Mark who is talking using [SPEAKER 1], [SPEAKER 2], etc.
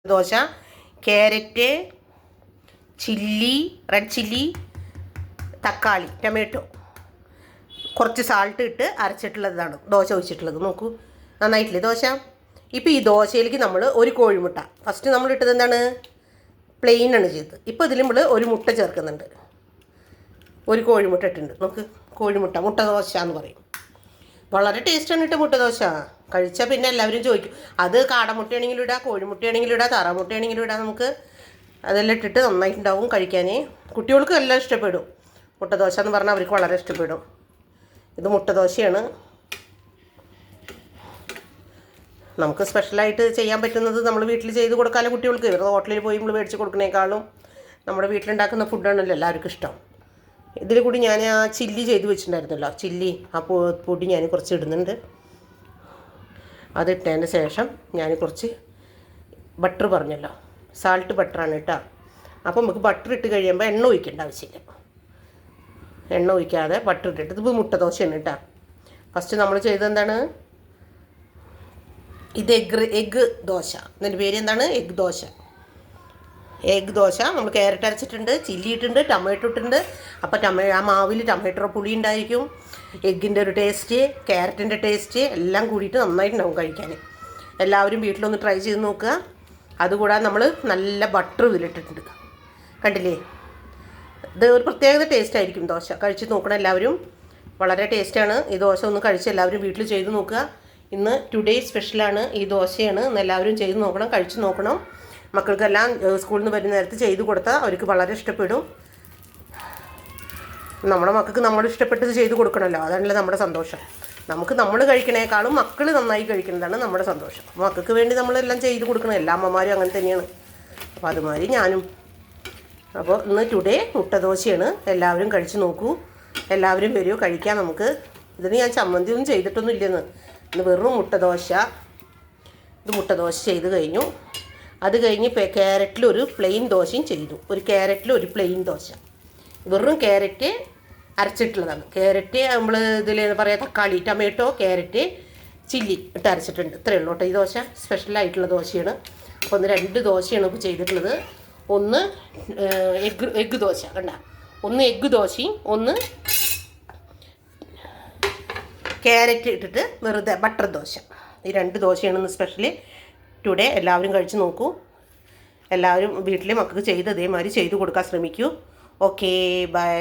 [SPEAKER 1] Dosa carrot, chilli, red chilli, തക്കാളി, tomato, കുറച്ച് salt ഇട്ട് അരച്ചിട്ടുള്ളതാണ് ദോശ ഒഴിച്ചിട്ടുള്ളത്. നോക്കൂ, നന്നായിട്ടില്ലേ ദോശ? ഇപ്പോൾ ഈ ദോശയിലേക്ക് നമ്മൾ ഒരു കോഴിമുട്ട, ഫസ്റ്റ് നമ്മൾ ഇട്ടത് എന്താണ്, പ്ലെയിൻ ആണ് ചെയ്തത്. ഇപ്പോൾ ഇതിൽ നമ്മൾ ഒരു മുട്ട ചേർക്കുന്നുണ്ട്. ഒരു കോഴിമുട്ട ഇട്ടിട്ടുണ്ട്. നമുക്ക് മുട്ട ദോശ എന്ന് പറയും. വളരെ ടേസ്റ്റാണ് ഇട്ട മുട്ട ദോശ. കഴിച്ചാൽ പിന്നെ എല്ലാവരും ചോദിക്കും, അത് കാടമുട്ടയാണെങ്കിലും ഇടാം, കോഴിമുട്ടയാണെങ്കിലും ഇടാം, താറാമുട്ടയാണെങ്കിലും ഇടാം. നമുക്ക് അതെല്ലാം ഇട്ടിട്ട് നന്നായിട്ടുണ്ടാവും കഴിക്കാൻ. കുട്ടികൾക്ക് എല്ലാം ഇഷ്ടപ്പെടും. മുട്ട ദോശ എന്ന് പറഞ്ഞാൽ അവർക്ക് വളരെ ഇഷ്ടപ്പെടും. ഇത് മുട്ട ദോശയാണ്. നമുക്ക് സ്പെഷ്യലായിട്ട് ചെയ്യാൻ പറ്റുന്നത് നമ്മൾ വീട്ടിൽ ചെയ്ത് കൊടുക്കാമല്ലോ കുട്ടികൾക്ക്. ഇവരുടെ ഹോട്ടലിൽ പോയി നമ്മൾ മേടിച്ച് കൊടുക്കുന്നേക്കാളും നമ്മുടെ വീട്ടിലുണ്ടാക്കുന്ന ഫുഡാണല്ലോ എല്ലാവർക്കും ഇഷ്ടം. ഇതിൽ കൂടി ഞാൻ ആ ചില്ലി ചെയ്ത് വെച്ചിട്ടുണ്ടായിരുന്നല്ലോ, ചില്ലി ആ പൊടി ഞാൻ കുറച്ച് ഇടുന്നുണ്ട്. അതിട്ടതിന് ശേഷം ഞാൻ കുറച്ച് ബട്ടർ പറഞ്ഞല്ലോ, സാൾട്ട് ബട്ടറാണ് കേട്ടോ. അപ്പോൾ നമുക്ക് ബട്ടർ ഇട്ട് കഴിയുമ്പോൾ എണ്ണ ഒഴിക്കേണ്ട ആവശ്യമില്ല. എണ്ണ ഒഴിക്കാതെ ബട്ടർ ഇട്ടിട്ട്, ഇതിപ്പോൾ മുട്ട ദോശയാണ് കേട്ടോ. ഫസ്റ്റ് നമ്മൾ ചെയ്തതെന്താണ്, ഇത് എഗ്ഗ് ദോശ. ഇതിൻ്റെ പേര് എന്താണ്, എഗ്ഗ് ദോശ. എഗ്ഗ് ദോശ നമ്മൾ ക്യാരറ്റ് അരച്ചിട്ടുണ്ട്, ചില്ലി ഇട്ടിട്ടുണ്ട്, ടൊമാറ്റോ ഇട്ടിട്ടുണ്ട്. അപ്പോൾ ആ മാവിൽ ടൊമാറ്റോ പുളി ഉണ്ടായിരിക്കും, എഗ്ഗിൻ്റെ ഒരു ടേസ്റ്റ്, ക്യാരറ്റിൻ്റെ ടേസ്റ്റ് എല്ലാം കൂടിയിട്ട് നന്നായിട്ടുണ്ടാവും കഴിക്കാൻ. എല്ലാവരും വീട്ടിലൊന്ന് ട്രൈ ചെയ്ത് നോക്കുക. അതുകൂടാതെ നമ്മൾ നല്ല ബട്ടർ ഇതിലിട്ടിട്ടുണ്ട്, കണ്ടില്ലേ? ഇത് ഒരു പ്രത്യേകത ടേസ്റ്റ് ആയിരിക്കും ദോശ. കഴിച്ച് നോക്കണം എല്ലാവരും, വളരെ ടേസ്റ്റാണ് ഈ ദോശ. ഒന്ന് കഴിച്ച് എല്ലാവരും വീട്ടിൽ ചെയ്ത് നോക്കുക. ഇന്ന് ടുഡേ സ്പെഷ്യലാണ്, ഈ ദോശയാണ്. ഇന്ന് എല്ലാവരും ചെയ്ത് നോക്കണം, കഴിച്ച് നോക്കണം. മക്കൾക്കെല്ലാം സ്കൂളിൽ നിന്ന് വരുന്ന നേരത്ത് ചെയ്ത് കൊടുത്താൽ അവർക്ക് വളരെ ഇഷ്ടപ്പെടും. നമ്മുടെ മക്കൾക്ക് നമ്മൾ ഇഷ്ടപ്പെട്ടത് ചെയ്ത് കൊടുക്കണമല്ലോ, അതാണല്ലോ നമ്മുടെ സന്തോഷം. നമുക്ക് നമ്മൾ കഴിക്കണേക്കാളും മക്കൾ നന്നായി കഴിക്കുന്നതാണ് നമ്മുടെ സന്തോഷം. മക്കൾക്ക് വേണ്ടി നമ്മളെല്ലാം ചെയ്ത് കൊടുക്കണം. എല്ലാ അമ്മമാരും അങ്ങനെ തന്നെയാണ്. അപ്പോൾ അതുമാതിരി ഞാനും. അപ്പോൾ ഇന്ന് ടുഡേ മുട്ട ദോശയാണ്. എല്ലാവരും കഴിച്ച് നോക്കൂ, എല്ലാവരും വരുമോ കഴിക്കാം നമുക്ക്. ഇതിന് ഞാൻ ചമ്മന്തിയൊന്നും ചെയ്തിട്ടൊന്നും ഇല്ലെന്ന്. ഇന്ന് വെറും മുട്ട ദോശ. ഇത് മുട്ട ദോശ ചെയ്ത് കഴിഞ്ഞു. അത് കഴിഞ്ഞ് ക്യാരറ്റിലൊരു പ്ലെയിൻ ദോശയും ചെയ്തു. ഒരു ക്യാരറ്റിലൊരു പ്ലെയിൻ ദോശ, വെറും ക്യാരറ്റ് അരച്ചിട്ടുള്ളതാണ്. ക്യാരറ്റ് നമ്മൾ ഇതിൽ പറയാം, തക്കാളി, ടൊമാറ്റോ, ക്യാരറ്റ്, ചില്ലി ഇട്ട് അരച്ചിട്ടുണ്ട്. ഇത്രയേ ഉള്ളൂ കേട്ടോ. ഈ ദോശ സ്പെഷ്യലായിട്ടുള്ള ദോശയാണ്. അപ്പോൾ ഒന്ന് 2 ദോശയാണ് ഇപ്പോൾ ചെയ്തിട്ടുള്ളത്. ഒന്ന് എഗ്ഗ് ദോശ, കണ്ട, ഒന്ന് എഗ്ഗ് ദോശയും ഒന്ന് ക്യാരറ്റ് ഇട്ടിട്ട് വെറുതെ ബട്ടർ ദോശ. ഈ 2 ദോശയാണ് ഇന്ന് സ്പെഷ്യലി ടുഡേ. എല്ലാവരും കഴിച്ച് നോക്കൂ. എല്ലാവരും വീട്ടിലെ മക്കൾക്ക് ചെയ്ത് അതേമാതിരി ചെയ്ത് കൊടുക്കാൻ ശ്രമിക്കൂ. Okay, by.